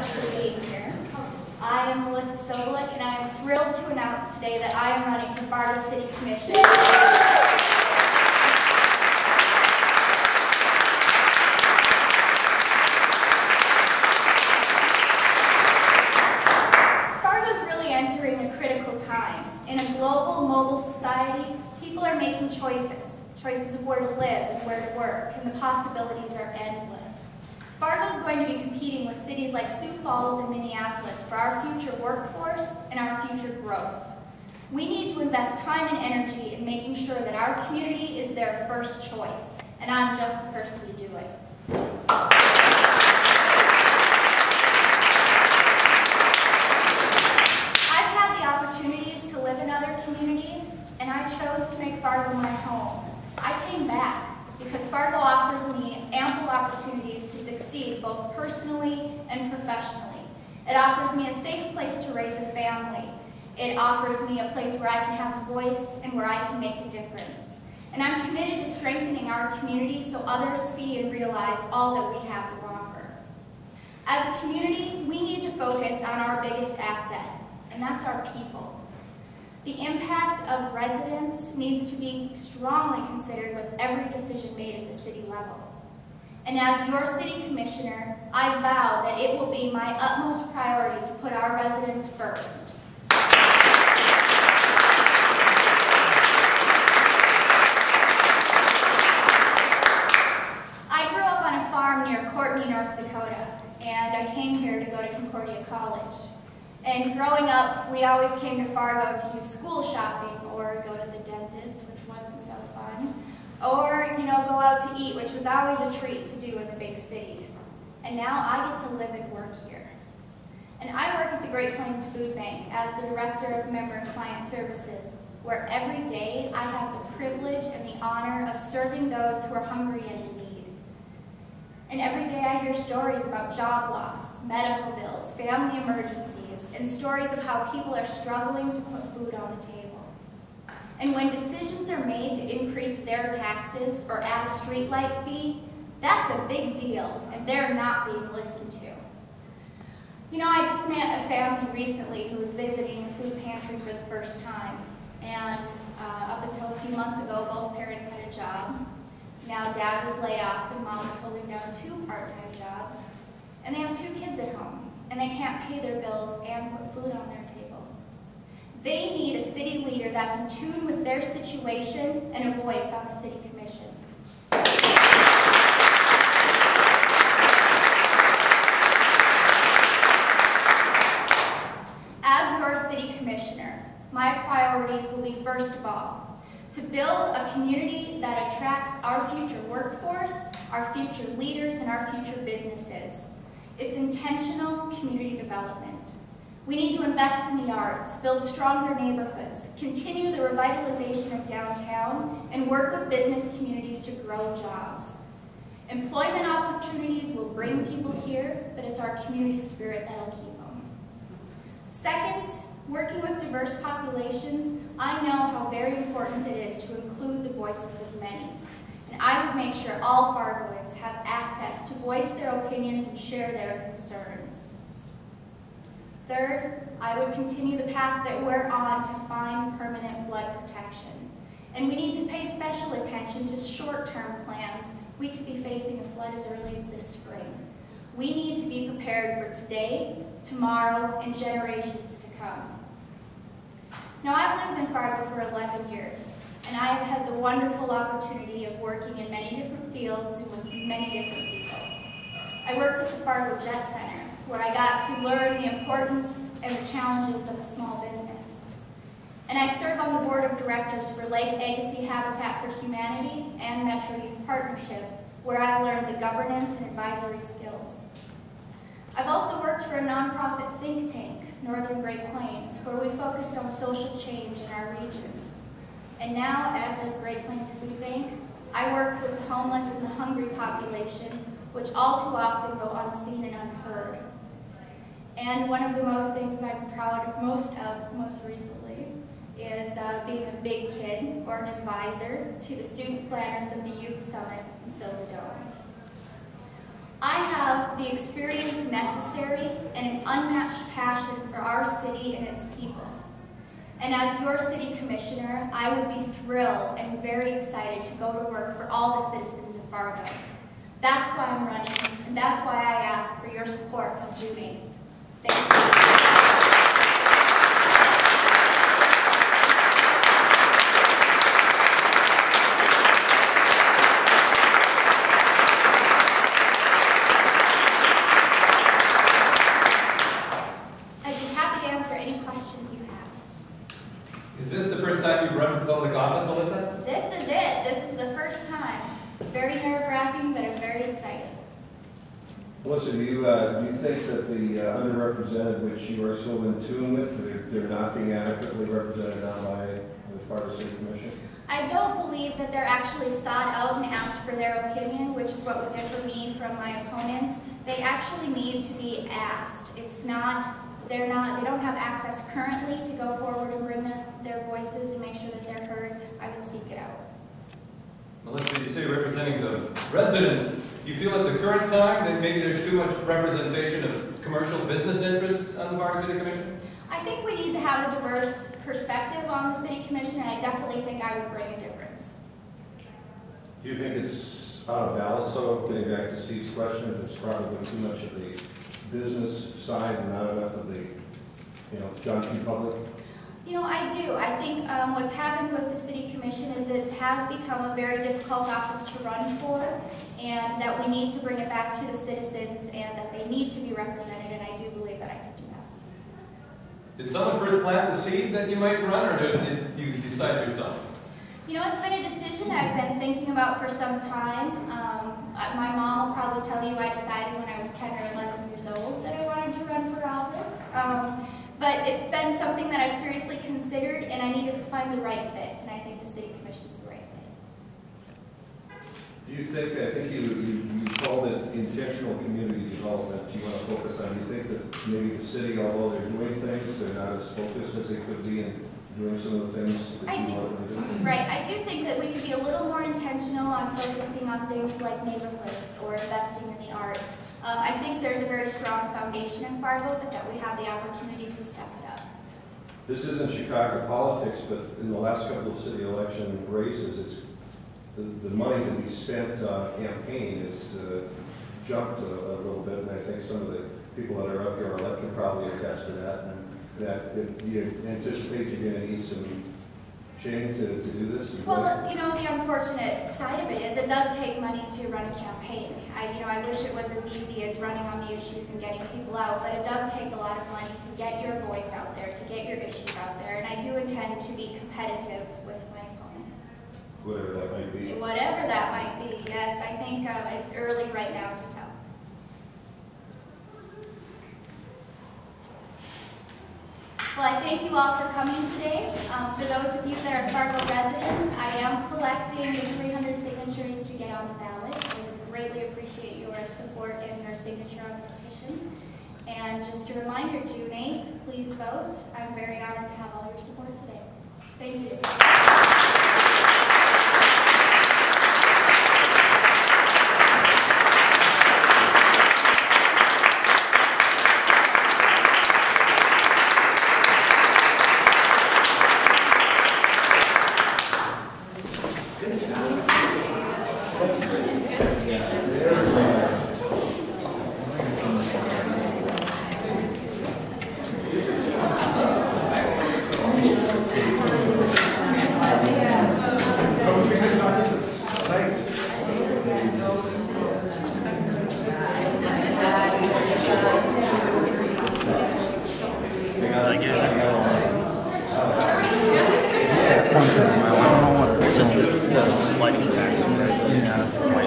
much for being here. I am Sobolik, and I am thrilled to announce today that I am running for Fargo City Commission. Fargo's really entering a critical time. In a global, mobile society, people are making choices of where to live and where to work, and the possibilities are endless. Fargo is going to be competing with cities like Sioux Falls and Minneapolis for our future workforce and our future growth. We need to invest time and energy in making sure that our community is their first choice, and I'm just the person to do it. I've had the opportunities to live in other communities, and I chose to make Fargo my home. I came back because Fargo offers me ample opportunities to succeed both personally and professionally. It offers me a safe place to raise a family. It offers me a place where I can have a voice and where I can make a difference. And I'm committed to strengthening our community so others see and realize all that we have to offer. As a community, we need to focus on our biggest asset, and that's our people. The impact of residents needs to be strongly considered with every decision made at the city level. And as your city commissioner, I vow that it will be my utmost priority to put our residents first. I grew up on a farm near Courtney, North Dakota, and I came here to go to Concordia College. And growing up, we always came to Fargo to do school shopping or go to the dentist, which wasn't so fun, or, go out to eat, which was always a treat to do in the big city. And now I get to live and work here. And I work at the Great Plains Food Bank as the Director of Member and Client Services, where every day I have the privilege and the honor of serving those who are hungry and in need. And every day I hear stories about job loss, medical bills, family emergencies, and stories of how people are struggling to put food on the table. And when decisions are made to increase their taxes or add a streetlight fee, that's a big deal, and they're not being listened to. I just met a family recently who was visiting a food pantry for the first time. And up until a few months ago, both parents had a job. Now Dad was laid off and Mom was holding down 2 part-time jobs. And they have 2 kids at home, and they can't pay their bills and put food on their table. They need a city leader that's in tune with their situation and a voice on the city commission. As your city commissioner, my priorities will be, first of all, to build a community that attracts our future workforce, our future leaders, and our future businesses. It's intentional community development. We need to invest in the arts, build stronger neighborhoods, continue the revitalization of downtown, and work with business communities to grow jobs. Employment opportunities will bring people here, but it's our community spirit that'll keep them. Second, working with diverse populations, I know how very important it is to include the voices of many. And I would make sure all Fargoans have access to voice their opinions and share their concerns. Third, I would continue the path that we're on to find permanent flood protection. And we need to pay special attention to short-term plans. We could be facing a flood as early as this spring. We need to be prepared for today, tomorrow, and generations to come. Now, I've lived in Fargo for 11 years, and I have had the wonderful opportunity of working in many different fields and with many different people. I worked at the Fargo Jet Center, where I got to learn the importance and the challenges of a small business. And I serve on the board of directors for Lake Agassiz Habitat for Humanity and Metro Youth Partnership, where I've learned the governance and advisory skills. I've also worked for a nonprofit think tank, Northern Great Plains, where we focused on social change in our region. And now at the Great Plains Food Bank, I work with the homeless and the hungry population, which all too often go unseen and unheard. And one of the most things I'm proud of most recently is being a big kid or an advisor to the student planners of the Youth Summit in Philadelphia. I have the experience and necessary and an unmatched passion for our city and its people. And as your city commissioner, I would be thrilled and very excited to go to work for all the citizens of Fargo. That's why I'm running, and that's why I ask for your support on June 8th. Thank you. Is this the first time you've run for public office, Melissa? This is it. This is the first time. Very nerve-wracking, but I'm very excited. Melissa, do you think that the underrepresented, which you are so in tune with, they're not being adequately represented now by the Fargo City Commission? I don't believe that they're actually sought out and asked for their opinion, which is what would differ me from my opponents. They actually need to be asked. They don't have access currently to go forward and bring their voices and make sure that they're heard. I would seek it out. Melissa, you say representing the residents. Do you feel at the current time that maybe there's too much representation of commercial business interests on the Fargo City Commission? I think we need to have a diverse perspective on the City Commission, and I definitely think I would bring a difference. Do you think it's out of balance, though, getting back to Steve's question, if it's probably too much of the business side and not enough of the, junkie public? I do. I think what's happened with the City Commission is it has become a very difficult office to run for, and that we need to bring it back to the citizens and that they need to be represented, and I do believe that I can do that. Did someone first plant the seed that you might run, or did you decide yourself? It's been a decision I've been thinking about for some time. My mom will probably tell you I decided when I was 10 or 11 years old that I wanted to run for office. But it's been something that I've seriously considered, and I needed to find the right fit, and I think the City Commission is the right fit. Do you think, I think you called it intentional community development, you want to focus on, do you think that maybe the city, although they're doing things, they're not as focused as they could be in doing some of the things that you want them to do? Right, I do think that we could be a little more intentional on focusing on things like neighborhoods or investing in the arts. I think there's a very strong foundation in Fargo, but that we have the opportunity to step it up. This isn't Chicago politics, but in the last couple of city election races, it's the money that we spent on campaign has jumped a little bit, and I think some of the people that are up here can probably attest to that. And that if you anticipate you're going to need some change to do this? Well, the unfortunate side of it is it does take money to run a campaign. I wish it was as easy as running on the issues and getting people out, but it does take a lot of money to get your voice out there, to get your issues out there, and I do intend to be competitive with my opponents. Whatever that might be. Whatever that might be, yes. I think it's early right now to tell. Well, I thank you all for coming today. For those of you that are Fargo residents, I am collecting the 300 signatures to get on the ballot. I would greatly appreciate your support and your signature on the petition. And just a reminder, June 8th, please vote. I'm very honored to have all your support today. Thank you. It's just lighting back.